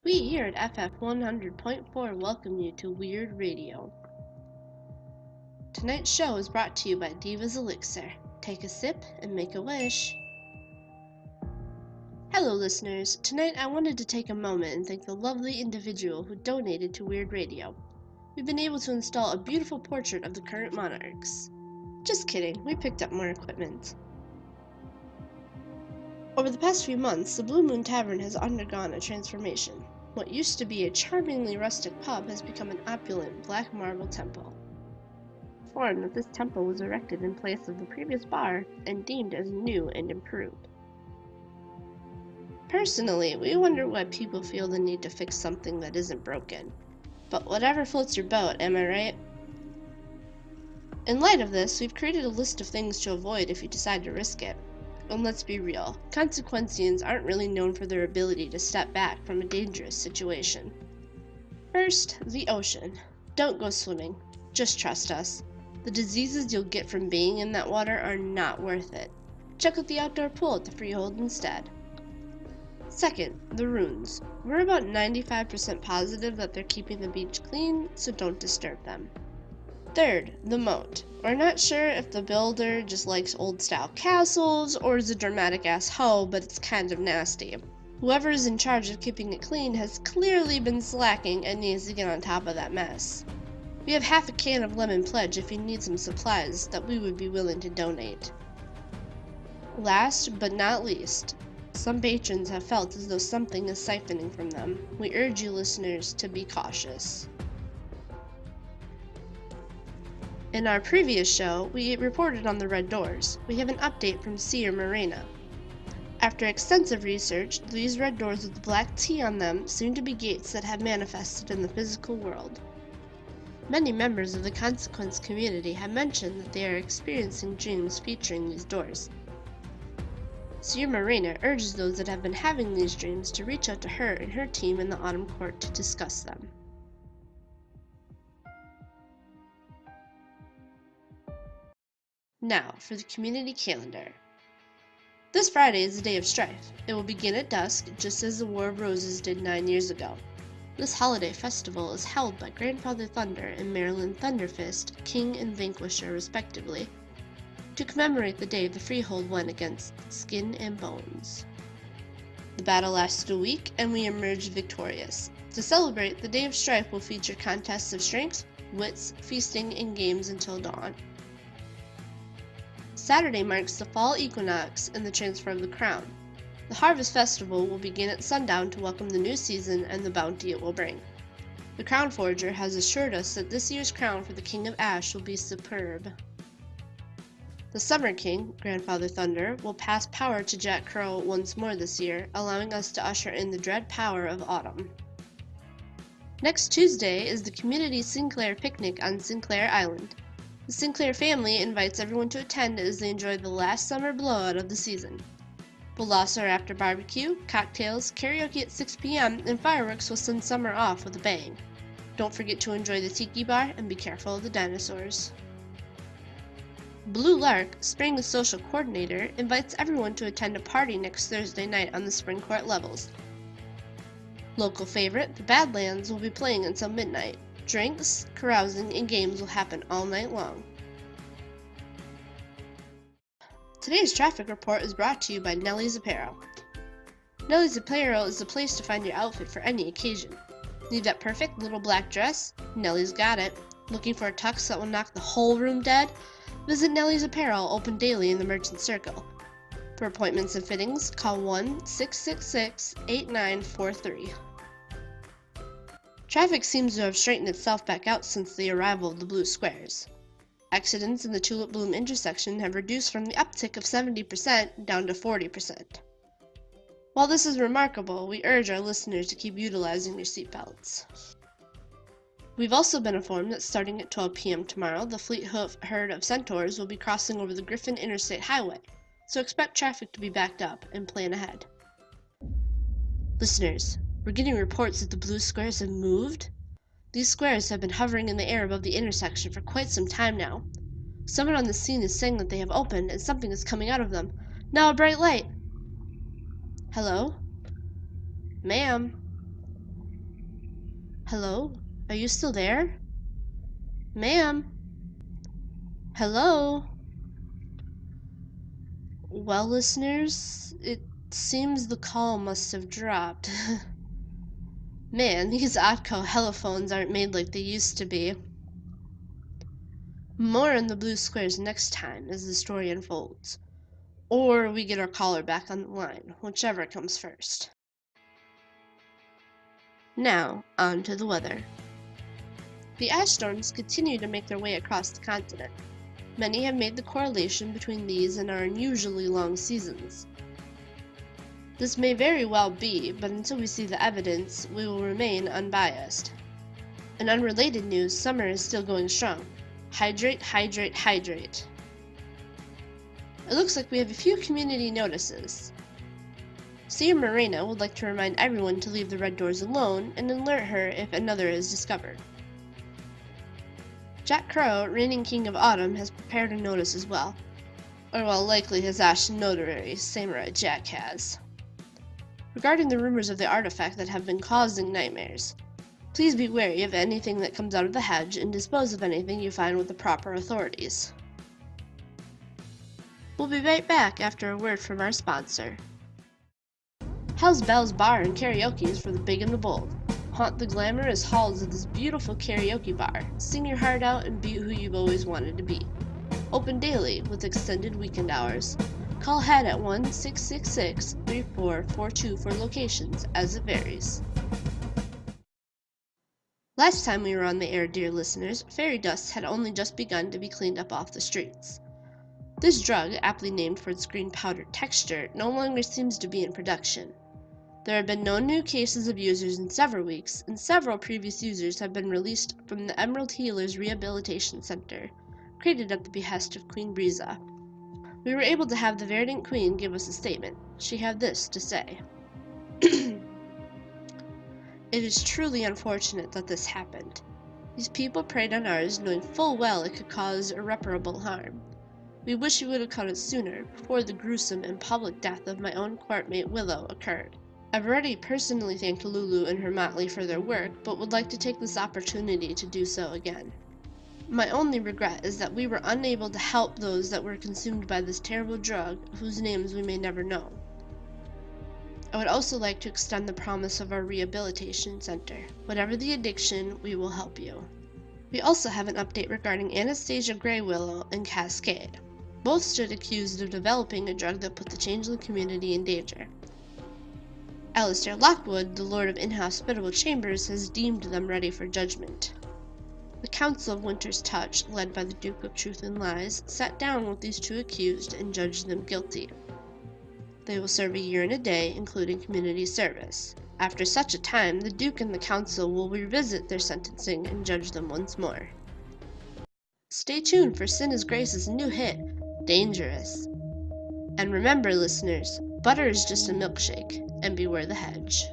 We here at FF 100.4 welcome you to Wyrd Radio. Tonight's show is brought to you by Diva's Elixir. Take a sip and make a wish. Hello listeners, tonight I wanted to take a moment and thank the lovely individual who donated to Wyrd Radio. We've been able to install a beautiful portrait of the current monarchs. Just kidding, we picked up more equipment. Over the past few months, the Blue Moon Tavern has undergone a transformation. What used to be a charmingly rustic pub has become an opulent black marble temple. Informed that this temple was erected in place of the previous bar and deemed as new and improved. Personally, we wonder why people feel the need to fix something that isn't broken. But whatever floats your boat, am I right? In light of this, we've created a list of things to avoid if you decide to risk it. And let's be real, Consequentians aren't really known for their ability to step back from a dangerous situation. First, the ocean. Don't go swimming. Just trust us. The diseases you'll get from being in that water are not worth it. Check out the outdoor pool at the freehold instead. Second, the runes. We're about 95% positive that they're keeping the beach clean, so don't disturb them. Third, the moat. We're not sure if the builder just likes old-style castles or is a dramatic-ass hoe, but it's kind of nasty. Whoever is in charge of keeping it clean has clearly been slacking and needs to get on top of that mess. We have half a can of lemon pledge if you need some supplies that we would be willing to donate. Last but not least, some patrons have felt as though something is siphoning from them. We urge you listeners to be cautious. In our previous show, we reported on the red doors. We have an update from Seer Marina. After extensive research, these red doors with the black T on them seem to be gates that have manifested in the physical world. Many members of the Consequence community have mentioned that they are experiencing dreams featuring these doors. Seer Marina urges those that have been having these dreams to reach out to her and her team in the Autumn Court to discuss them. Now, for the community calendar. This Friday is the Day of Strife. It will begin at dusk, just as the War of Roses did 9 years ago. This holiday festival is held by Grandfather Thunder and Marilyn Thunderfist, King and Vanquisher respectively, to commemorate the day the freehold went against Skin and Bones. The battle lasted a week, and we emerged victorious. To celebrate, the Day of Strife will feature contests of strength, wits, feasting, and games until dawn. Saturday marks the fall equinox and the transfer of the crown. The Harvest Festival will begin at sundown to welcome the new season and the bounty it will bring. The Crown Forger has assured us that this year's crown for the King of Ash will be superb. The Summer King, Grandfather Thunder, will pass power to Jack Crow once more this year, allowing us to usher in the dread power of autumn. Next Tuesday is the Community Sinclair Picnic on Sinclair Island. The Sinclair family invites everyone to attend as they enjoy the last summer blowout of the season. We'll also after barbecue, cocktails, karaoke at 6 p.m., and fireworks will send summer off with a bang. Don't forget to enjoy the tiki bar and be careful of the dinosaurs. Blue Lark, Spring's social coordinator, invites everyone to attend a party next Thursday night on the Spring Court levels. Local favorite, the Badlands, will be playing until midnight. Drinks, carousing, and games will happen all night long. Today's traffic report is brought to you by Nellie's Apparel. Nellie's Apparel is the place to find your outfit for any occasion. Need that perfect little black dress? Nellie's got it. Looking for a tux that will knock the whole room dead? Visit Nellie's Apparel, open daily in the Merchant Circle. For appointments and fittings, call 1-666-8943. Traffic seems to have straightened itself back out since the arrival of the blue squares. Accidents in the Tulip Bloom intersection have reduced from the uptick of 70% down to 40%. While this is remarkable, we urge our listeners to keep utilizing their seatbelts. We've also been informed that starting at 12 p.m. tomorrow, the fleet herd of centaurs will be crossing over the Griffin Interstate Highway, so expect traffic to be backed up and plan ahead. Listeners, we're getting reports that the blue squares have moved. These squares have been hovering in the air above the intersection for quite some time now. Someone on the scene is saying that they have opened and something is coming out of them. Now a bright light. Hello? Ma'am? Hello? Are you still there? Ma'am? Hello? Well, listeners, it seems the call must have dropped. Man, these Atco helophones aren't made like they used to be. More in the blue squares next time as the story unfolds. Or we get our caller back on the line, whichever comes first. Now, on to the weather. The ice storms continue to make their way across the continent. Many have made the correlation between these and our unusually long seasons. This may very well be, but until we see the evidence, we will remain unbiased. In unrelated news, summer is still going strong. Hydrate, hydrate, hydrate. It looks like we have a few community notices. Seer Morena would like to remind everyone to leave the red doors alone and alert her if another is discovered. Jack Crow, reigning king of autumn, has prepared a notice as well. Or well, likely his ashen notary, Samurai Jack has. Regarding the rumors of the artifact that have been causing nightmares, please be wary of anything that comes out of the hedge and dispose of anything you find with the proper authorities. We'll be right back after a word from our sponsor. Hell's Bells Bar and Karaoke is for the big and the bold. Haunt the glamorous halls of this beautiful karaoke bar. Sing your heart out and be who you've always wanted to be. Open daily with extended weekend hours. Call ahead at 1-666-3442 for locations, as it varies. Last time we were on the air, dear listeners, fairy dust had only just begun to be cleaned up off the streets. This drug, aptly named for its green powdered texture, no longer seems to be in production. There have been no new cases of users in several weeks, and several previous users have been released from the Emerald Healers Rehabilitation Center, created at the behest of Queen Briza. We were able to have the Verdant Queen give us a statement. She had this to say. It is truly unfortunate that this happened. These people preyed on ours knowing full well it could cause irreparable harm. We wish you would have caught it sooner, before the gruesome and public death of my own courtmate Willow occurred. I've already personally thanked Lulu and her motley for their work, but would like to take this opportunity to do so again. My only regret is that we were unable to help those that were consumed by this terrible drug, whose names we may never know. I would also like to extend the promise of our rehabilitation center. Whatever the addiction, we will help you. We also have an update regarding Anastasia Greywillow and Cascade. Both stood accused of developing a drug that put the changeling community in danger. Alistair Lockwood, the Lord of Inhospitable Chambers, has deemed them ready for judgment. The Council of Winter's Touch, led by the Duke of Truth and Lies, sat down with these two accused and judged them guilty. They will serve a year and a day, including community service. After such a time, the Duke and the Council will revisit their sentencing and judge them once more. Stay tuned for Sin is Grace's new hit, Dangerous. And remember, listeners, butter is just a milkshake, and beware the hedge.